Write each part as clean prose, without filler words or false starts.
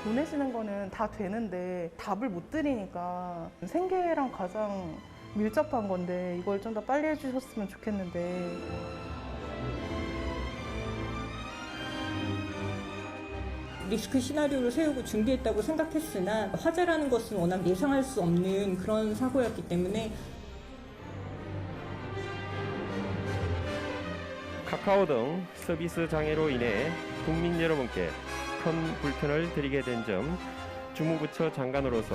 보내시는 거는 다 되는데 답을 못 드리니까 생계랑 가장 밀접한 건데 이걸 좀 더 빨리 해주셨으면 좋겠는데. 리스크 시나리오를 세우고 준비했다고 생각했으나 화재라는 것은 워낙 예상할 수 없는 그런 사고였기 때문에 카카오 등 서비스 장애로 인해 국민 여러분께 큰 불편을 드리게 된 점 주무부처 장관으로서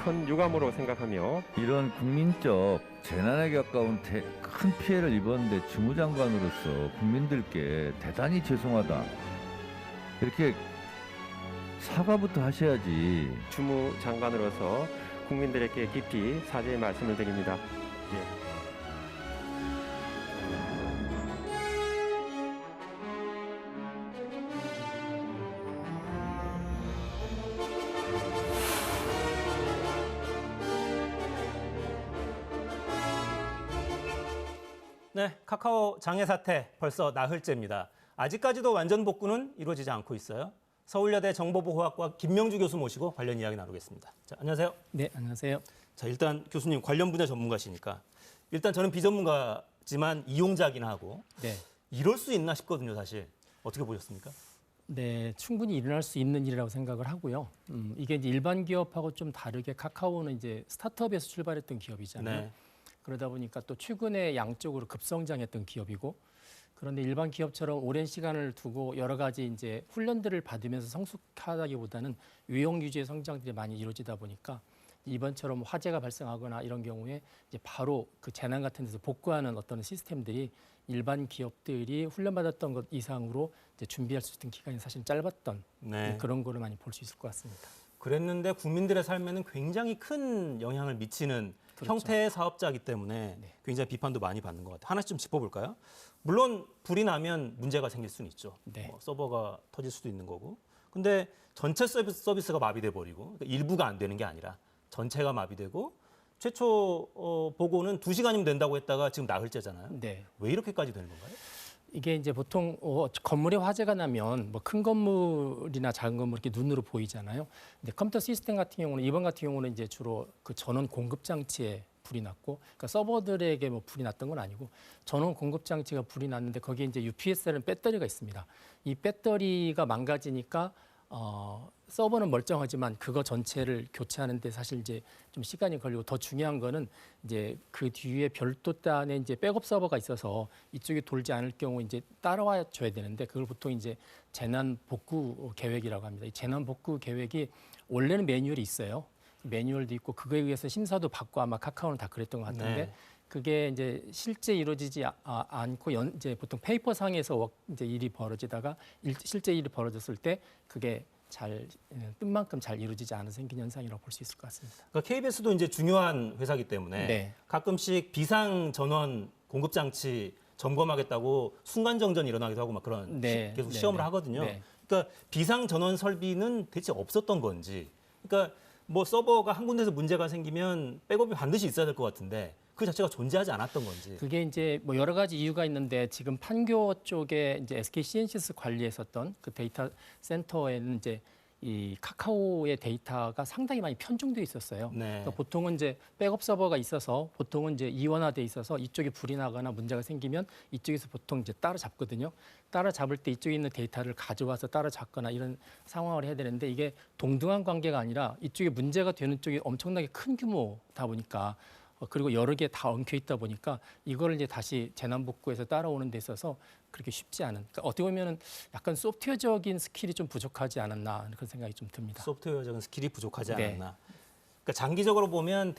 큰 유감으로 생각하며 이런 국민적 재난에 가까운 큰 피해를 입었는데 주무장관으로서 국민들께 대단히 죄송하다 이렇게 사과부터 하셔야지. 주무장관으로서 국민들에게 깊이 사죄의 말씀을 드립니다. 예. 네, 카카오 장애 사태 벌써 나흘째입니다. 아직까지도 완전 복구는 이루어지지 않고 있어요. 서울여대 정보보호학과 김명주 교수 모시고 관련 이야기 나누겠습니다. 자, 안녕하세요. 네, 안녕하세요. 자, 일단 교수님 관련 분야 전문가시니까 일단 저는 비전문가지만 이용자긴 하고 네. 이럴 수 있나 싶거든요, 사실. 어떻게 보셨습니까? 네, 충분히 일어날 수 있는 일이라고 생각을 하고요. 이게 이제 일반 기업하고 좀 다르게 카카오는 이제 스타트업에서 출발했던 기업이잖아요. 네. 그러다 보니까 또 최근에 양적으로 급성장했던 기업이고, 그런데 일반 기업처럼 오랜 시간을 두고 여러 가지 이제 훈련들을 받으면서 성숙하다기보다는 유형 유지의 성장들이 많이 이루어지다 보니까 이번처럼 화재가 발생하거나 이런 경우에 이제 바로 그 재난 같은 데서 복구하는 어떤 시스템들이 일반 기업들이 훈련받았던 것 이상으로 이제 준비할 수 있던 기간이 사실 짧았던 네. 그런 거를 많이 볼 수 있을 것 같습니다. 그랬는데 국민들의 삶에는 굉장히 큰 영향을 미치는 그렇죠. 형태의 사업자이기 때문에 네. 굉장히 비판도 많이 받는 것 같아요. 하나씩 좀 짚어볼까요? 물론 불이 나면 문제가 생길 수는 있죠. 네. 서버가 터질 수도 있는 거고. 근데 전체 서비스가 마비돼 버리고 그러니까 일부가 안 되는 게 아니라 전체가 마비되고 최초 보고는 2시간이면 된다고 했다가 지금 나흘째잖아요. 네. 왜 이렇게까지 되는 건가요? 이게 이제 보통 건물에 화재가 나면 뭐 큰 건물이나 작은 건물 이렇게 눈으로 보이잖아요. 근데 컴퓨터 시스템 같은 경우는 이번 같은 경우는 이제 주로 그 전원 공급 장치에 불이 났고, 그러니까 서버들에게 뭐 불이 났던 건 아니고 전원 공급 장치가 불이 났는데 거기에 이제 UPS라는 배터리가 있습니다. 이 배터리가 망가지니까 서버는 멀쩡하지만 그거 전체를 교체하는데 사실 이제 좀 시간이 걸리고, 더 중요한 거는 이제 그 뒤에 별도 단에 이제 백업 서버가 있어서 이쪽에 돌지 않을 경우 이제 따라와 줘야 되는데, 그걸 보통 이제 재난 복구 계획이라고 합니다. 이 재난 복구 계획이 원래는 매뉴얼이 있어요. 매뉴얼도 있고 그거에 의해서 심사도 받고, 아마 카카오는 다 그랬던 것 같은데 네. 그게 이제 실제 이루어지지 않고 이제 보통 페이퍼 상에서 이제 일이 벌어지다가 실제 일이 벌어졌을 때 그게 뜻만큼 잘 이루어지지 않아서 생긴 현상이라고 볼 수 있을 것 같습니다. 그러니까 KBS도 이제 중요한 회사이기 때문에 네. 가끔씩 비상 전원 공급 장치 점검하겠다고 순간 정전이 일어나기도 하고 막 그런 네. 계속 네. 시험을 네. 하거든요. 네. 그러니까 비상 전원 설비는 대체 없었던 건지. 그러니까 뭐 서버가 한 군데서 문제가 생기면 백업이 반드시 있어야 될 것 같은데 그 자체가 존재하지 않았던 건지. 그게 이제 뭐 여러 가지 이유가 있는데, 지금 판교 쪽에 이제 SK CNC에서 관리했었던 그 데이터 센터에는 이제 이 카카오의 데이터가 상당히 많이 편중돼 있었어요. 네. 그러니까 보통은 이제 백업 서버가 있어서 보통은 이제 이원화돼 있어서 이쪽에 불이 나거나 문제가 생기면 이쪽에서 보통 이제 따라잡거든요. 따라잡을 때 이쪽에 있는 데이터를 가져와서 따라잡거나 이런 상황을 해야 되는데, 이게 동등한 관계가 아니라 이쪽에 문제가 되는 쪽이 엄청나게 큰 규모다 보니까, 그리고 여러 개 다 엉켜 있다 보니까 이거를 이제 다시 재난복구해서 따라오는 데 있어서 그렇게 쉽지 않은, 그러니까 어떻게 보면은 약간 소프트웨어적인 스킬이 좀 부족하지 않았나 그런 생각이 좀 듭니다. 소프트웨어적인 스킬이 부족하지 네. 않았나. 그러니까 장기적으로 보면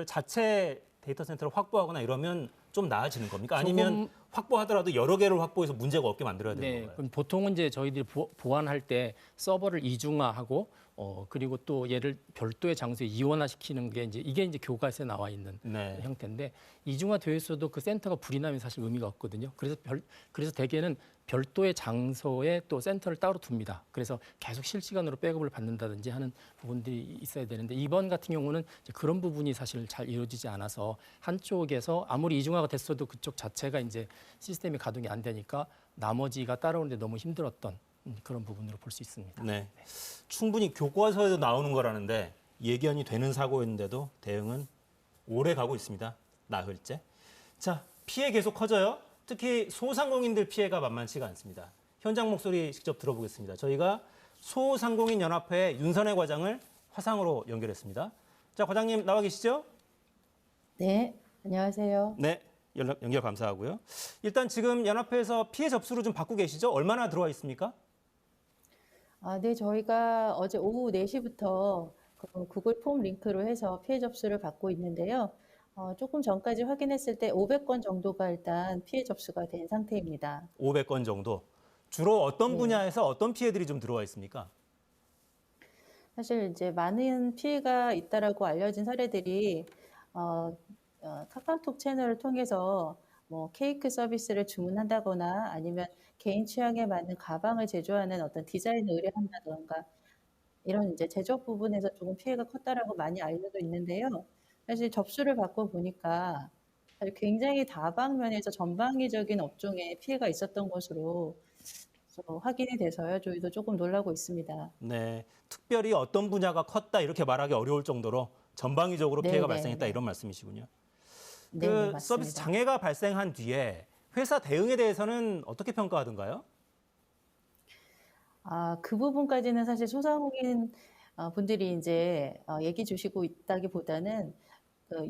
자체 데이터 센터를 확보하거나 이러면 좀 나아지는 겁니까? 아니면 확보하더라도 여러 개를 확보해서 문제가 없게 만들어야 되는 네, 건가요? 그럼 보통은 이제 저희들이 보완할 때 서버를 이중화하고 그리고 또 얘를 별도의 장소에 이원화시키는 게 이게 이제 교과서에 나와 있는 네. 형태인데, 이중화되어 있어도 그 센터가 불이 나면 사실 의미가 없거든요. 그래서 대개는 별도의 장소에 또 센터를 따로 둡니다. 그래서 계속 실시간으로 백업을 받는다든지 하는 부분들이 있어야 되는데, 이번 같은 경우는 이제 그런 부분이 사실 잘 이루어지지 않아서 한쪽에서 아무리 이중화가 됐어도 그쪽 자체가 이제 시스템이 가동이 안 되니까 나머지가 따라오는데 너무 힘들었던 그런 부분으로 볼 수 있습니다. 네. 충분히 교과서에도 나오는 거라는데 예견이 되는 사고였는데도 대응은 오래 가고 있습니다. 나흘째. 자, 피해 계속 커져요. 특히 소상공인들 피해가 만만치가 않습니다. 현장 목소리 직접 들어보겠습니다. 저희가 소상공인 연합회 윤선혜 과장을 화상으로 연결했습니다. 자, 과장님 나와 계시죠? 네, 안녕하세요. 네, 연결 감사하고요. 일단 지금 연합회에서 피해 접수를 좀 받고 계시죠? 얼마나 들어와 있습니까? 네, 저희가 어제 오후 4시부터 구글 폼 링크로 해서 피해 접수를 받고 있는데요. 조금 전까지 확인했을 때 500건 정도가 일단 피해 접수가 된 상태입니다. 500건 정도. 주로 어떤 네. 분야에서 어떤 피해들이 좀 들어와 있습니까? 사실 이제 많은 피해가 있다라고 알려진 사례들이 카카오톡 채널을 통해서 뭐 케이크 서비스를 주문한다거나 아니면 개인 취향에 맞는 가방을 제조하는 어떤 디자인을 의뢰한다던가 이런 이제 제조업 부분에서 조금 피해가 컸다라고 많이 알려져 있는데요. 사실 접수를 받고 보니까 사실 굉장히 다방면에서 전방위적인 업종에 피해가 있었던 것으로 확인이 돼서요. 저희도 조금 놀라고 있습니다. 네, 특별히 어떤 분야가 컸다 이렇게 말하기 어려울 정도로 전방위적으로 네, 피해가 네, 발생했다 네. 이런 말씀이시군요. 네, 그 맞습니다. 서비스 장애가 발생한 뒤에 회사 대응에 대해서는 어떻게 평가하던가요? 그 부분까지는 사실 소상공인 분들이 이제 얘기 주시고 있다기보다는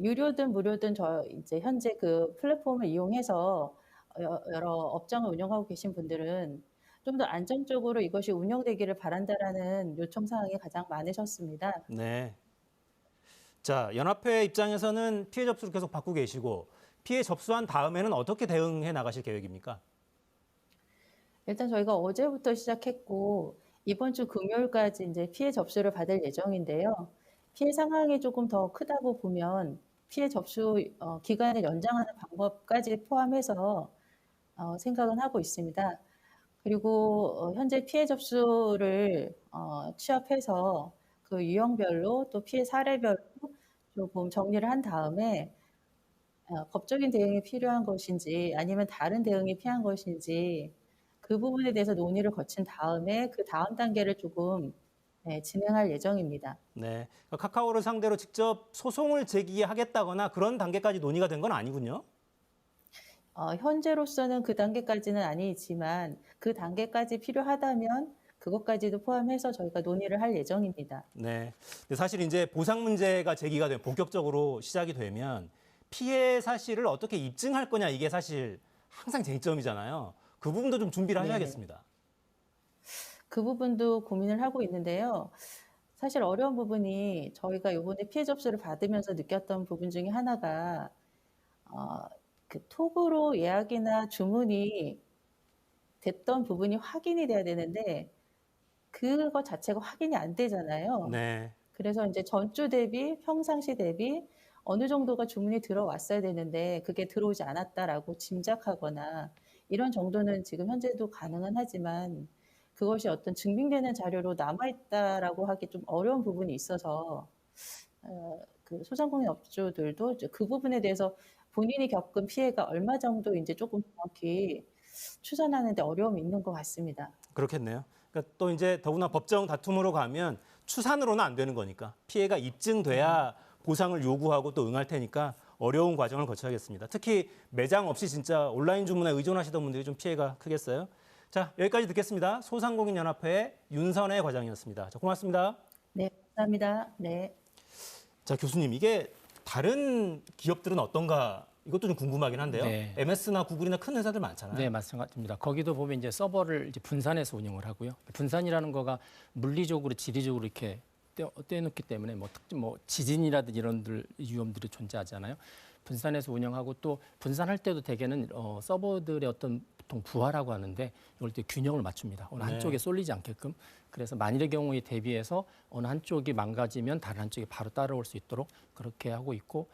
유료든 무료든 저 이제 현재 그 플랫폼을 이용해서 여러 업장을 운영하고 계신 분들은 좀 더 안정적으로 이것이 운영되기를 바란다라는 요청 사항이 가장 많으셨습니다. 네. 자, 연합회 입장에서는 피해 접수를 계속 받고 계시고 피해 접수한 다음에는 어떻게 대응해 나가실 계획입니까? 일단 저희가 어제부터 시작했고 이번 주 금요일까지 이제 피해 접수를 받을 예정인데요. 피해 상황이 조금 더 크다고 보면 피해 접수 기간을 연장하는 방법까지 포함해서 생각은 하고 있습니다. 그리고 현재 피해 접수를 취합해서 그 유형별로 또 피해 사례별로 조금 정리를 한 다음에 법적인 대응이 필요한 것인지 아니면 다른 대응이 필요한 것인지 그 부분에 대해서 논의를 거친 다음에 그 다음 단계를 조금 진행할 예정입니다. 네. 카카오를 상대로 직접 소송을 제기하겠다거나 그런 단계까지 논의가 된 건 아니군요. 현재로서는 그 단계까지는 아니지만 그 단계까지 필요하다면 그것까지도 포함해서 저희가 논의를 할 예정입니다. 네. 근데 사실 이제 보상 문제가 제기가 되면 본격적으로 시작이 되면 피해 사실을 어떻게 입증할 거냐 이게 사실 항상 쟁점이잖아요. 그 부분도 좀 준비를 네네. 하셔야겠습니다. 그 부분도 고민을 하고 있는데요. 사실 어려운 부분이 저희가 이번에 피해 접수를 받으면서 느꼈던 부분 중에 하나가 그 톡으로 예약이나 주문이 됐던 부분이 확인이 돼야 되는데 그거 자체가 확인이 안 되잖아요. 네. 그래서 이제 전주 대비 평상시 대비 어느 정도가 주문이 들어왔어야 되는데 그게 들어오지 않았다라고 짐작하거나 이런 정도는 지금 현재도 가능은 하지만 그것이 어떤 증빙되는 자료로 남아있다라고 하기 좀 어려운 부분이 있어서 그 소상공인 업주들도 이제 그 부분에 대해서 본인이 겪은 피해가 얼마 정도 이제 조금 정확히 추산하는데 어려움이 있는 것 같습니다. 그렇겠네요. 그러니까 또 이제 더구나 법정 다툼으로 가면 추산으로는 안 되는 거니까 피해가 입증돼야 보상을 요구하고 또 응할 테니까 어려운 과정을 거쳐야겠습니다. 특히 매장 없이 진짜 온라인 주문에 의존하시던 분들이 좀 피해가 크겠어요. 자, 여기까지 듣겠습니다. 소상공인연합회 윤선혜 과장이었습니다. 자, 고맙습니다. 네, 감사합니다. 네. 자, 교수님, 이게 다른 기업들은 어떤가 이것도 좀 궁금하긴 한데요. 네. MS나 구글이나 큰 회사들 많잖아요. 네, 마찬가지입니다. 거기도 보면 이제 서버를 이제 분산해서 운영을 하고요. 분산이라는 거가 물리적으로, 지리적으로 이렇게 떼어놓기 때문에 뭐 지진이라든지 이런 위험들이 존재하잖아요. 분산해서 운영하고 또 분산할 때도 대개는 서버들의 어떤 보통 부하라고 하는데 이걸 때 균형을 맞춥니다. 어느 네. 한쪽에 쏠리지 않게끔. 그래서 만일의 경우에 대비해서 어느 한쪽이 망가지면 다른 한쪽이 바로 따라올 수 있도록 그렇게 하고 있고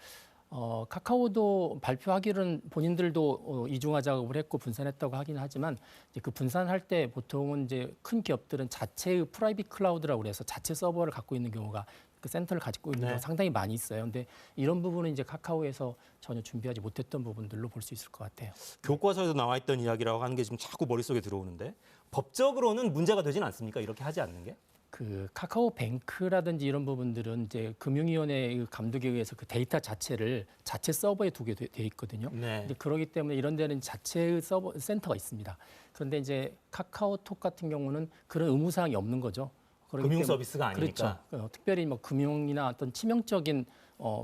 카카오도 발표하기로는 본인들도 이중화 작업을 했고 분산했다고 하긴 하지만 이제 그 분산할 때 보통은 이제 큰 기업들은 자체의 프라이빗 클라우드라고 그래서 자체 서버를 갖고 있는 경우가 그 센터를 가지고 있는 네. 경우가 상당히 많이 있어요. 근데 이런 부분은 이제 카카오에서 전혀 준비하지 못했던 부분들로 볼 수 있을 것 같아요. 교과서에도 나와 있던 이야기라고 하는 게 지금 자꾸 머릿속에 들어오는데 법적으로는 문제가 되진 않습니까? 이렇게 하지 않는 게? 그 카카오뱅크라든지 이런 부분들은 이제 금융위원회 의 감독에 의해서 그 데이터 자체를 자체 서버에 두게 돼 있거든요. 네. 근데 그렇기 때문에 이런 데는 자체의 서버 센터가 있습니다. 그런데 이제 카카오톡 같은 경우는 그런 의무 사항이 없는 거죠. 그렇기 금융 때문에- 서비스가 아니니까. 그렇죠. 특별히 뭐 금융이나 어떤 치명적인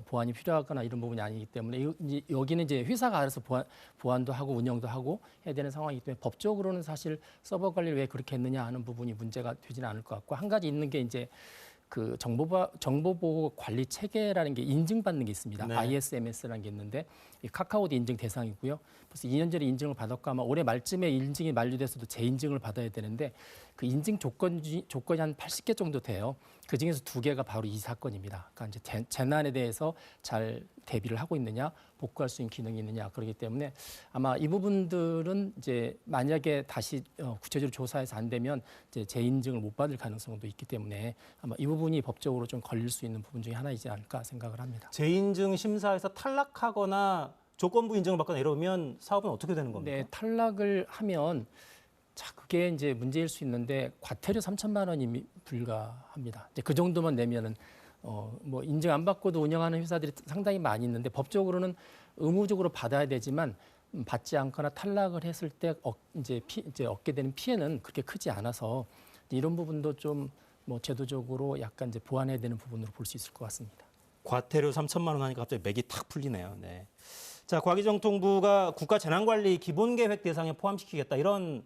보안이 필요하거나 이런 부분이 아니기 때문에 여기는 이제 회사가 알아서 보안도 하고 운영도 하고 해야 되는 상황이기 때문에 법적으로는 사실 서버 관리를 왜 그렇게 했느냐 하는 부분이 문제가 되지는 않을 것 같고, 한 가지 있는 게 이제 그 정보보호 관리 체계라는 게 인증받는 게 있습니다. 네. ISMS라는 게 있는데 이 카카오도 인증 대상이고요. 벌써 2년 전에 인증을 받았고 아마 올해 말쯤에 인증이 만료돼서도 재인증을 받아야 되는데 그 인증 조건이 한 80개 정도 돼요. 그 중에서 2개가 바로 이 사건입니다. 그러니까 이제 재난에 대해서 잘 대비를 하고 있느냐, 복구할 수 있는 기능이 있느냐, 그렇기 때문에 아마 이 부분들은 이제 만약에 다시 구체적으로 조사해서 안 되면 이제 재인증을 못 받을 가능성도 있기 때문에 아마 이 부분이 법적으로 좀 걸릴 수 있는 부분 중에 하나이지 않을까 생각을 합니다. 재인증 심사에서 탈락하거나 조건부 인증을 받거나 이러면 사업은 어떻게 되는 겁니까? 네, 탈락을 하면 자, 그게 이제 문제일 수 있는데 과태료 3천만 원이 불가합니다. 이제 그 정도만 내면은 뭐 인증 안 받고도 운영하는 회사들이 상당히 많이 있는데 법적으로는 의무적으로 받아야 되지만 받지 않거나 탈락을 했을 때 이제 얻게 되는 피해는 그렇게 크지 않아서 이런 부분도 좀 뭐 제도적으로 약간 이제 보완해야 되는 부분으로 볼 수 있을 것 같습니다. 과태료 3천만 원 하니까 갑자기 맥이 탁 풀리네요. 네. 자, 과기정통부가 국가재난관리 기본계획 대상에 포함시키겠다 이런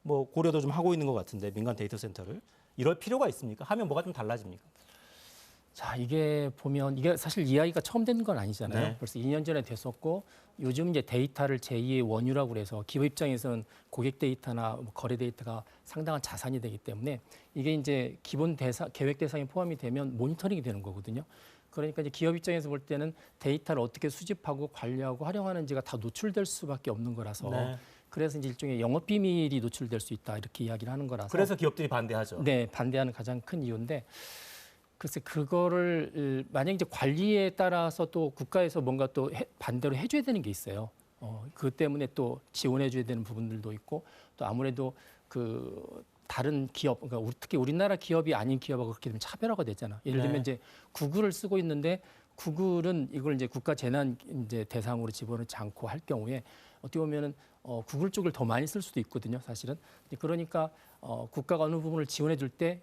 뭐 고려도 좀 하고 있는 것 같은데 민간 데이터 센터를 이럴 필요가 있습니까? 하면 뭐가 좀 달라집니까? 자, 이게 보면 이게 사실 이야기가 처음 된 건 아니잖아요. 네. 벌써 2년 전에 됐었고 요즘 이제 데이터를 제2의 원유라고 그래서 기업 입장에서는 고객 데이터나 뭐 거래 데이터가 상당한 자산이 되기 때문에 이게 이제 기본 계획 대상에 포함이 되면 모니터링이 되는 거거든요. 그러니까 이제 기업 입장에서 볼 때는 데이터를 어떻게 수집하고 관리하고 활용하는지가 다 노출될 수밖에 없는 거라서 네. 그래서 이제 일종의 영업 비밀이 노출될 수 있다 이렇게 이야기를 하는 거라서 그래서 기업들이 반대하죠. 네, 반대하는 가장 큰 이유인데 글쎄 그거를 만약 이제 관리에 따라서 또 국가에서 뭔가 또 반대로 해줘야 되는 게 있어요. 그 때문에 또 지원해줘야 되는 부분들도 있고 또 아무래도 그 다른 기업, 그러니까 특히 우리나라 기업이 아닌 기업하고 그렇게 되면 차별화가 되잖아. 예를 들면 네. 이제 구글을 쓰고 있는데 구글은 이걸 이제 국가 재난 이제 대상으로 집어넣지 않고 할 경우에 어떻게 보면은 구글 쪽을 더 많이 쓸 수도 있거든요, 사실은. 그러니까 국가가 어느 부분을 지원해 줄 때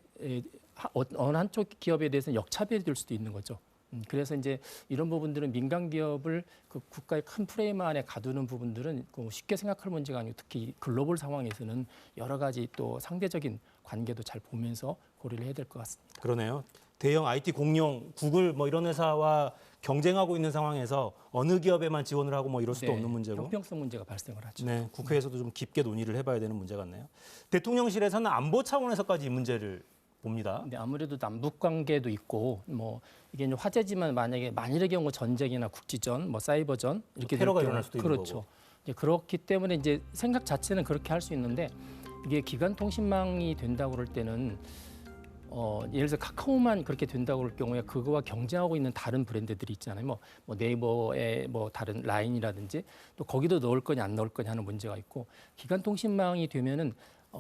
어느 한쪽 기업에 대해서는 역차별이 될 수도 있는 거죠. 그래서 이제 이런 부분들은 민간 기업을 그 국가의 큰 프레임 안에 가두는 부분들은 쉽게 생각할 문제가 아니고 특히 글로벌 상황에서는 여러 가지 또 상대적인 관계도 잘 보면서 고려를 해야 될 것 같습니다. 그러네요. 대형 IT 공룡, 구글 뭐 이런 회사와 경쟁하고 있는 상황에서 어느 기업에만 지원을 하고 뭐 이럴 수도 없는 문제고. 형평성 문제가 발생을 하죠. 네, 국회에서도 좀 깊게 논의를 해봐야 되는 문제 같네요. 대통령실에서는 안보 차원에서까지 이 문제를 봅니다. 근데 아무래도 남북 관계도 있고 뭐 이게 이제 화제지만 만일의 경우 전쟁이나 국지전, 뭐 사이버전 이렇게 테러가 될 경우, 일어날 수도 있는 그렇죠. 거고. 이제 그렇기 때문에 이제 생각 자체는 그렇게 할 수 있는데 이게 기간 통신망이 된다고 그럴 때는 예를 들어 카카오만 그렇게 된다고 그럴 경우에 그거와 경쟁하고 있는 다른 브랜드들이 있잖아요. 뭐 네이버의 뭐 다른 라인이라든지 또 거기도 넣을 거냐 안 넣을 거냐 하는 문제가 있고 기간 통신망이 되면은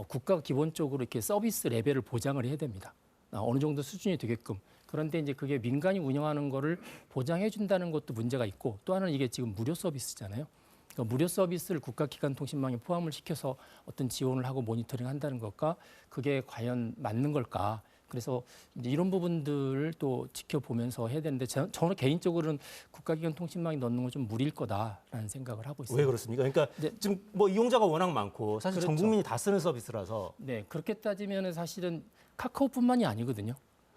국가가 기본적으로 이렇게 서비스 레벨을 보장을 해야 됩니다. 어느 정도 수준이 되게끔. 그런데 이제 그게 민간이 운영하는 거를 보장해 준다는 것도 문제가 있고 또 하나는 이게 지금 무료 서비스잖아요. 그러니까 무료 서비스를 국가기관통신망에 포함을 시켜서 어떤 지원을 하고 모니터링 한다는 것과 그게 과연 맞는 걸까? 그래서 이제 이런 부분들을 또 지켜보면서 해야 되는데 저는 개인적으로는 국가기관 통신망에 넣는 건 좀 무리일 거다라는 생각을 하고 있습니다. 왜 그렇습니까? 그러니까 네. 지금 뭐 이용자가 워낙 많고 사실 전 그렇죠. 국민이 다 쓰는 서비스라서 네, 그렇게 따지면은 사실은 카카오뿐만이 아니거든요.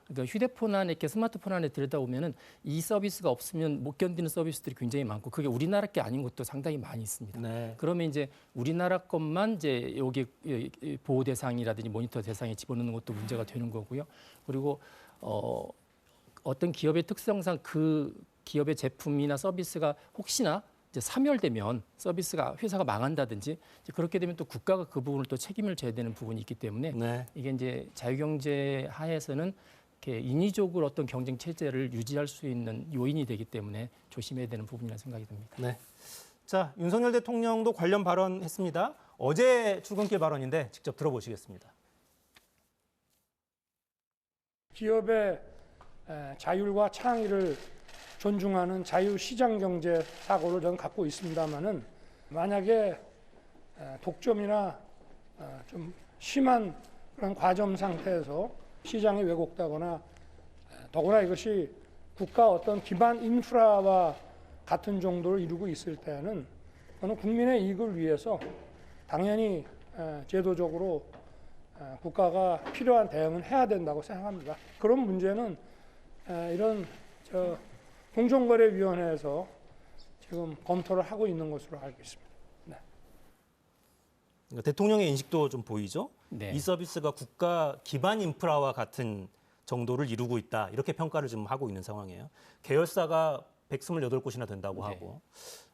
그러니까 휴대폰 안에 이렇게 스마트폰 안에 들여다보면은 이 서비스가 없으면 못 견디는 서비스들이 굉장히 많고 그게 우리나라 게 아닌 것도 상당히 많이 있습니다. 네. 그러면 이제 우리나라 것만 이제 여기 보호 대상이라든지 모니터 대상에 집어넣는 것도 문제가 되는 거고요. 그리고 어떤 기업의 특성상 그 기업의 제품이나 서비스가 혹시나 이제 사멸되면 서비스가 회사가 망한다든지 이제 그렇게 되면 또 국가가 그 부분을 또 책임을 져야 되는 부분이 있기 때문에 네. 이게 이제 자유경제 하에서는 이렇게 인위적으로 어떤 경쟁 체제를 유지할 수 있는 요인이 되기 때문에 조심해야 되는 부분이라는 생각이 듭니다. 네. 자, 윤석열 대통령도 관련 발언했습니다. 어제 출근길 발언인데 직접 들어보시겠습니다. 기업의 자율과 창의를 존중하는 자유시장 경제 사고를 저는 갖고 있습니다만은 만약에 독점이나 좀 심한 그런 과점 상태에서 시장이 왜곡되거나 더구나 이것이 국가 어떤 기반 인프라와 같은 정도를 이루고 있을 때는 저는 국민의 이익을 위해서 당연히 제도적으로 국가가 필요한 대응은 해야 된다고 생각합니다. 그런 문제는 이런 공정거래위원회에서 지금 검토를 하고 있는 것으로 알고 있습니다. 네. 그러니까 대통령의 인식도 좀 보이죠? 네. 이 서비스가 국가 기반 인프라와 같은 정도를 이루고 있다. 이렇게 평가를 좀 하고 있는 상황이에요. 계열사가 128곳이나 된다고 네. 하고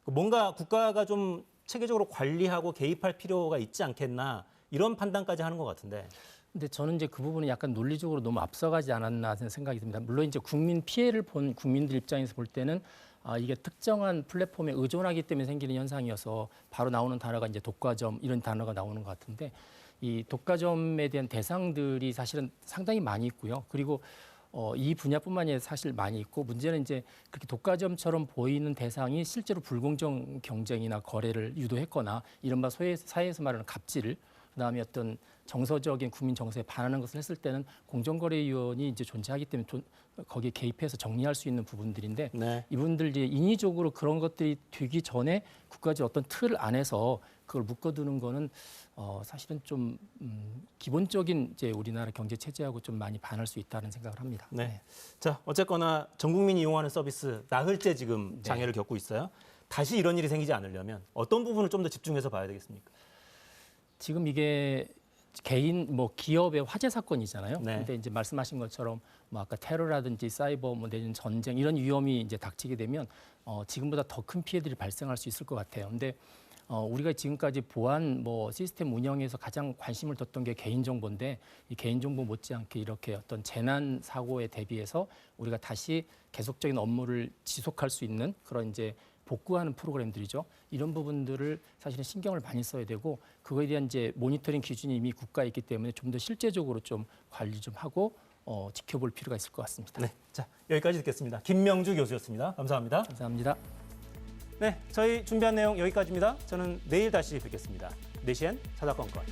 뭔가 국가가 좀 체계적으로 관리하고 개입할 필요가 있지 않겠나 이런 판단까지 하는 것 같은데. 근데 저는 이제 그 부분은 약간 논리적으로 너무 앞서가지 않았나 하는 생각이 듭니다. 물론 이제 국민 피해를 본 국민들 입장에서 볼 때는 이게 특정한 플랫폼에 의존하기 때문에 생기는 현상이어서 바로 나오는 단어가 이제 독과점 이런 단어가 나오는 것 같은데 이 독과점에 대한 대상들이 사실은 상당히 많이 있고요. 그리고 이 분야뿐만 아니라 사실 많이 있고 문제는 이제 그렇게 독과점처럼 보이는 대상이 실제로 불공정 경쟁이나 거래를 유도했거나 이른바 사회에서 말하는 갑질 그다음에 어떤 정서적인 국민 정서에 반하는 것을 했을 때는 공정거래위원이 이제 존재하기 때문에 거기에 개입해서 정리할 수 있는 부분들인데 네. 이분들이 인위적으로 그런 것들이 되기 전에 국가적 어떤 틀 안에서 그걸 묶어두는 거는 사실은 좀 기본적인 이제 우리나라 경제 체제하고 좀 많이 반할 수 있다는 생각을 합니다. 네. 자, 어쨌거나 전 국민이 이용하는 서비스 나흘째 지금 장애를 겪고 있어요. 다시 이런 일이 생기지 않으려면 어떤 부분을 좀 더 집중해서 봐야 되겠습니까? 지금 이게 개인 기업의 화재 사건이잖아요. 네. 근데 이제 말씀하신 것처럼 아까 테러라든지 사이버 내지는 전쟁 이런 위험이 이제 닥치게 되면 지금보다 더 큰 피해들이 발생할 수 있을 것 같아요. 근데 우리가 지금까지 보안 시스템 운영에서 가장 관심을 뒀던 게 개인정보인데 이 개인정보 못지않게 이렇게 어떤 재난 사고에 대비해서 우리가 다시 계속적인 업무를 지속할 수 있는 그런 이제 복구하는 프로그램들이죠. 이런 부분들을 사실은 신경을 많이 써야 되고 그거에 대한 이제 모니터링 기준이 이미 국가에 있기 때문에 좀 더 실제적으로 좀 관리 좀 하고 지켜볼 필요가 있을 것 같습니다. 네. 자, 여기까지 듣겠습니다. 김명주 교수였습니다. 감사합니다. 감사합니다. 네, 저희 준비한 내용 여기까지입니다. 저는 내일 다시 뵙겠습니다. 4시엔 사다건건.